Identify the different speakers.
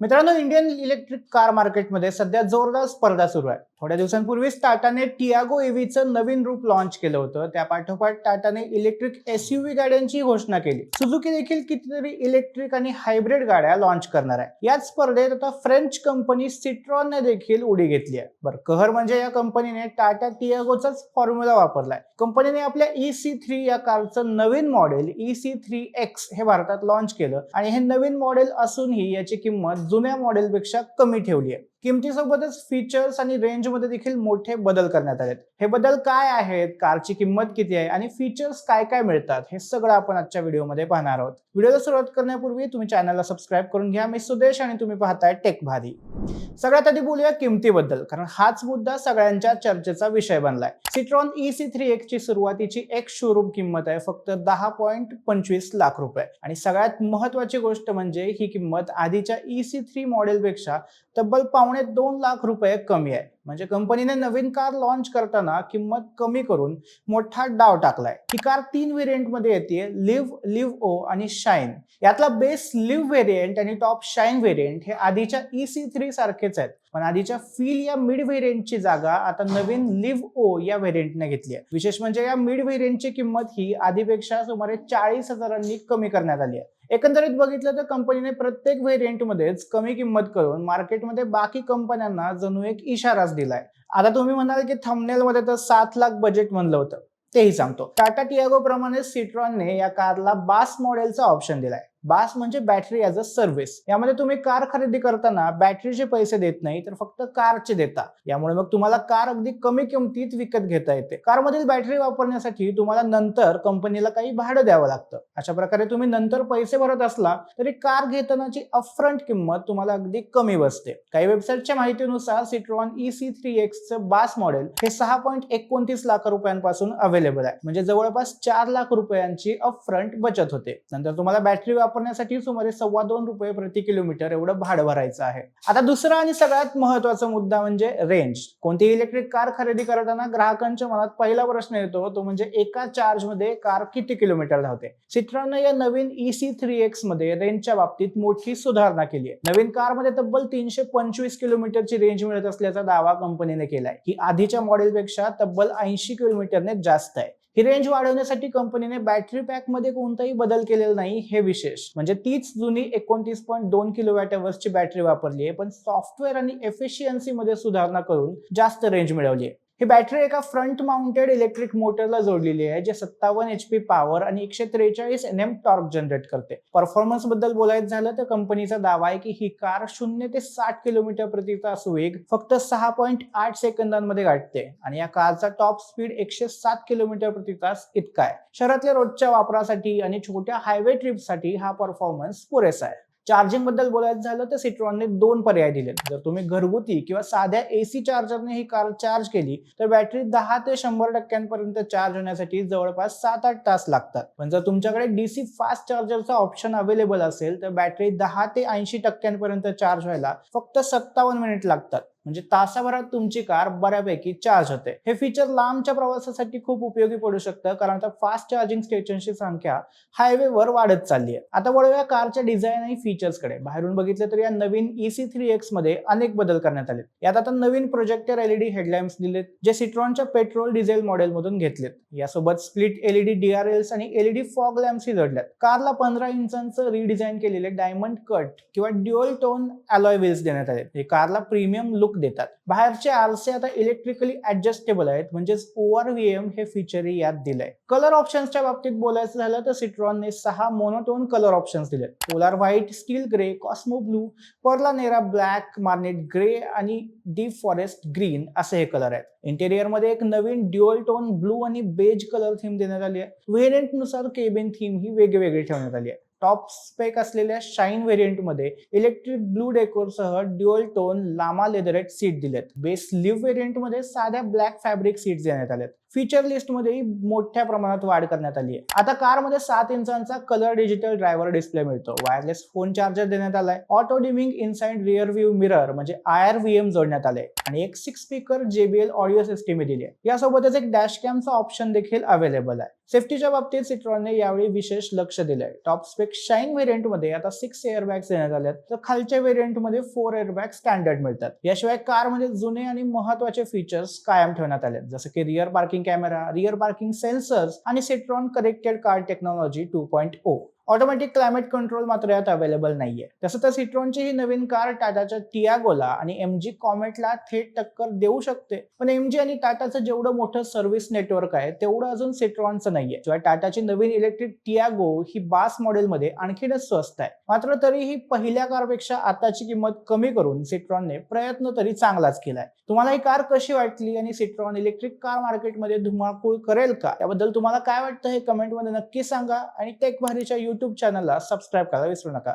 Speaker 1: मित्रांनो, Indian electric car मार्केटमध्ये सध्या जोरदार स्पर्धा सुरू आहे. थोड्या दिवसांपूर्वीच टाटाने टियागो ईव्हीचं नवीन रूप लॉन्च केलं होतं. त्या पाठोपाठ टाटाने इलेक्ट्रिक एसयूव्ही गाड्यांची घोषणा केली. सुझुकी देखील कितीतरी इलेक्ट्रिक आणि हायब्रिड गाड्या लॉन्च करणार आहे. याच स्पर्धेत आता फ्रेंच कंपनी सिट्रॉनने देखील उडी घेतली आहे. बरं, कहर म्हणजे या कंपनीने टाटा टियागोचाच फॉर्म्युला वापरलाय. कंपनीने आपल्या EC3 या कारचं नवीन मॉडेल EC3X हे भारतात लॉन्च केलं आणि हे नवीन मॉडेल असूनही याची किंमत जुन्या मॉडेलपेक्षा कमी ठेवली आहे. किमतीसोबतच फीचर्स आणि रेंजमध्ये देखील मोठे बदल करण्यात आलेत. हे बदल काय आहेत, कारची किंमत किती आहे आणि फीचर्स काय काय मिळतात, हे सगळं आपण आजच्या व्हिडिओमध्ये पाहणार आहोत. व्हिडिओला सुरुवात करण्यापूर्वी तुम्ही चॅनलला सबस्क्राईब करून घ्या. मी सुदेश आणि तुम्ही पाहताय टेक भारी. सगळ्यात आधी बोलूया किमतीबद्दल, कारण हाच मुद्दा सगळ्यांच्या चर्चेचा विषय बनलाय. सिट्रॉन EC3X ची सुरुवातीची एक्स शोरूम किंमत आहे फक्त 10.25 लाख रुपये आणि सगळ्यात महत्वाची गोष्ट म्हणजे ही किंमत आधीच्या EC3 मॉडेलपेक्षा तब्बल 1.25 लाख रुपये कमी आहे. म्हणजे कंपनीने नवीन कार लॉन्च करताना किंमत कमी करून मोठा डाव टाकलाय. ही कार 3 व्हेरियंट मध्ये येते, लिव्ह ओ आणि शाईन. यातला बेस लिव्ह व्हेरियंट आणि टॉप शाईन व्हेरियंट हे आधीच्या EC3 सारखेच आहेत, पण आधीच्या फील या मिड व्हेरियंटची जागा आता नवीन लिव्ह ओ या व्हेरियंटने घेतली आहे. विशेष म्हणजे या मिड व्हेरियंटची किंमत ही आधीपेक्षा सुमारे 40,000 कमी करण्यात आली आहे. एकंदरीत बघितलं तर कंपनीने प्रत्येक व्हेरियंटमध्येच कमी किंमत करून मार्केटमध्ये बाकी कंपन्यांना जणू एक इशाराच दिलाय. आता तुम्ही म्हणाल की थंबनेल मध्ये तर 7 लाख बजेट म्हणलं होतं, तेही सांगतो. टाटा टियागो प्रमाणे सिट्रॉनने या कारला बास मॉडेलचा ऑप्शन दिलाय. बास म्हणजे बॅटरी ॲज अ सर्व्हिस. यामध्ये तुम्ही कार खरेदी करताना बॅटरीचे पैसे देत नाही तर फक्त कारचे देता. यामुळे मग तुम्हाला कार अगदी कमी किमतीत विकत घेता येते. कारमधील बॅटरी वापरण्यासाठी तुम्हाला नंतर कंपनीला काही भाडं द्यावं लागतं. अशा प्रकारे तुम्ही नंतर पैसे भरत असला तरी कार घेतानाची अपफ्रंट किंमत तुम्हाला अगदी कमी बसते. काही वेबसाईटच्या माहितीनुसार सिट्रॉन EC3X चं बास मॉडेल हे 6.29 लाख रुपयांपासून अवेलेबल आहे. म्हणजे जवळपास 4 लाख रुपयांची अपफ्रंट बचत होते. नंतर तुम्हाला बॅटरी वापरण्यासाठी सुमारे ₹2.25 प्रति किलोमीटर एवढं भाडं भरायचं आहे. आता दुसरा आणि सगळ्यात महत्त्वाचा मुद्दा म्हणजे रेंज. कोणती इलेक्ट्रिक कार खरेदी करताना ग्राहकांच्या मनात पहिला प्रश्न येतो तो म्हणजे एका चार्ज मध्ये कार किती किलोमीटर धावते. सिट्रॉनने या नवीन EC3X मध्ये रेंजच्या बाबतीत मोठी सुधारणा केली आहे. नवीन कारमध्ये तब्बल 325 किलोमीटरची रेंज मिळत असल्याचा दावा कंपनीने केलाय. ही आधीच्या मॉडेलपेक्षा तब्बल 80 किलोमीटरने जास्त आहे. ही रेंज वाढवण्यासाठी कंपनीने बॅटरी पॅक मध्ये कोणताही बदल केलेला नाही, हे विशेष. म्हणजे तीच जुनी 29.2 किलोवॅट अवर्सची बॅटरी वापरली आहे, पण सॉफ्टवेअर आणि एफिशियन्सी मध्ये सुधारणा करून जास्त रेंज मिळवली आहे. ही बॅटरी एका फ्रंट माउंटेड इलेक्ट्रिक मोटरला जोडलेली आहे, जे 57 HP पॉवर आणि 143 Nm टॉर्क जनरेट करते. परफॉर्मन्स बद्दल बोलायचं झालं तर कंपनीचा दावा आहे की ही कार 0 ते 60 किलोमीटर प्रति तास वेग फक्त 6.8 सेकंदांमध्ये गाठते आणि या कारचा टॉप स्पीड 107 किलोमीटर प्रति तास इतका आहे. शहरातल्या रोजच्या वापरासाठी आणि छोट्या हायवे ट्रिपसाठी हा परफॉर्मन्स पुरेसा आहे. चार्जिंग बद्दल बोलायचं झालं तर सिट्रॉनने 2 पर्याय दिलेत. जर तुम्ही घरगुती किंवा साध्या AC चार्जरने ही कार चार्ज केली तर बॅटरी 10 ते 100% पर्यंत चार्ज होण्यासाठी जवळपास 7-8 तास लागतात. पण जर तुमच्याकडे DC फास्ट चार्जरचा ऑप्शन अवेलेबल असेल तर बॅटरी 10 ते 80% पर्यंत चार्ज व्हायला फक्त 57 मिनिट लागतात. म्हणजे तासाभरात तुमची कार बऱ्यापैकी चार्ज होते. हे फीचर लांबच्या प्रवासासाठी खूप उपयोगी पडू शकतं, कारण आता फास्ट चार्जिंग स्टेशनची संख्या हायवेवर वाढत चालली आहे. आता वळूया कारच्या डिझाईन आणि फीचर्स कडे. बाहेरून बघितलं तर या नवीन EC3X मध्ये अनेक बदल करण्यात आले. यात आता नवीन प्रोजेक्टर LED हेडलॅम्प्स दिलेत, जे सिट्रॉनच्या पेट्रोल डिझेल मॉडेल मधून घेतलेत. यासोबत स्प्लिट LED DRLs आणि LED फॉग लॅम्प्स ही जोडल्यात. कारला 15 इंचांचं रिडिझाईन केलेले डायमंड कट किंवा ड्युअल टोन अलॉय व्हील्स देण्यात आले. हे कारला प्रीमियम लुक देतात. बाहेरचे आरसे आता इलेक्ट्रिकली ऍडजस्टेबल आहेत, म्हणजेच ORVM हे फीचर यात दिलंय. कलर ऑप्शन्सच्या बाबतीत बोलायचं झालं तर सिट्रॉनने 6 मोनोटोन कलर ऑप्शन्स दिलेत. Polar white, steel grey, Cosmo blue, पर्ला नेरा ब्लॅक, मार्नेट ग्रे आणि डीप फॉरेस्ट ग्रीन असे हे कलर आहेत. इंटेरियर मध्ये एक नवीन ड्युअल टोन ब्लू आणि बेज कलर थीम देण्यात आली आहे. व्हेरियंट नुसार केबिन थीम ही वेगवेगळी ठेवण्यात आली आहे. टॉप स्पेक असलेल्या शाईन व्हेरियंट मध्ये इलेक्ट्रिक ब्लू डेकोर सह ड्युअल टोन लामा लेदरेट सीट दिलेत. बेस लिव्ह व्हेरियंट मध्ये साध्या ब्लॅक फॅब्रिक सीट्स देण्यात आलेत. फीचर लिस्ट मध्येही मोठ्या प्रमाणात वाढ करण्यात आली आहे. आता कारमध्ये 7 इंचांचा कलर डिजिटल ड्रायव्हर डिस्प्ले मिळतो, वायरलेस फोन चार्जर देण्यात आलाय, auto dimming inside rear view mirror म्हणजे IRVM जोडण्यात आले आणि एक 6 स्पीकर JBL ऑडिओ सिस्टीम दिली आहे. यासोबतच एक डॅश कॅमचा ऑप्शन देखील अवेलेबल आहे. सेफ्टीच्या बाबतीत सिट्रॉनने यावेळी विशेष लक्ष दिलंय. टॉप स्पेक शाईन व्हेरियंट मध्ये आता 6 एअरबॅग्स देण्यात आले आहेत, तर खालच्या व्हेरियंट मध्ये 4 एअरबॅग स्टँडर्ड मिळतात. याशिवाय कारमध्ये जुने आणि महत्त्वाचे फीचर्स कायम ठेवण्यात आले, जसं की rear parking camera, rear parking sensors आणि Citroen connected car technology 2.0. Automatic climate control मात्र यात अवेलेबल नाहीये. तसं तर सिट्रॉनची ही नवीन कार टाटाच्या टियागोला आणि MG कॉमेटला थेट टक्कर देऊ शकते. पण MG आणि टाटाचं जेवढं मोठं सर्व्हिस नेटवर्क आहे तेवढं अजून सिट्रॉनचं नाहीये. शिवाय टाटाची नवीन इलेक्ट्रिक टियागो ही बास मॉडेलमध्ये आणखीनच स्वस्त आहे. मात्र तरीही पहिल्या कारपेक्षा आताची किंमत कमी करून सिट्रॉनने प्रयत्न तरी चांगलाच केलाय. तुम्हाला ही कार कशी वाटली आणि सिट्रॉन इलेक्ट्रिक कार मार्केटमध्ये धुमाकूळ करेल का, याबद्दल तुम्हाला काय वाटतं हे कमेंटमध्ये नक्की सांगा आणि टेक भारीच्या YouTube चॅनलला सबस्क्राईब करायला विसरू नका.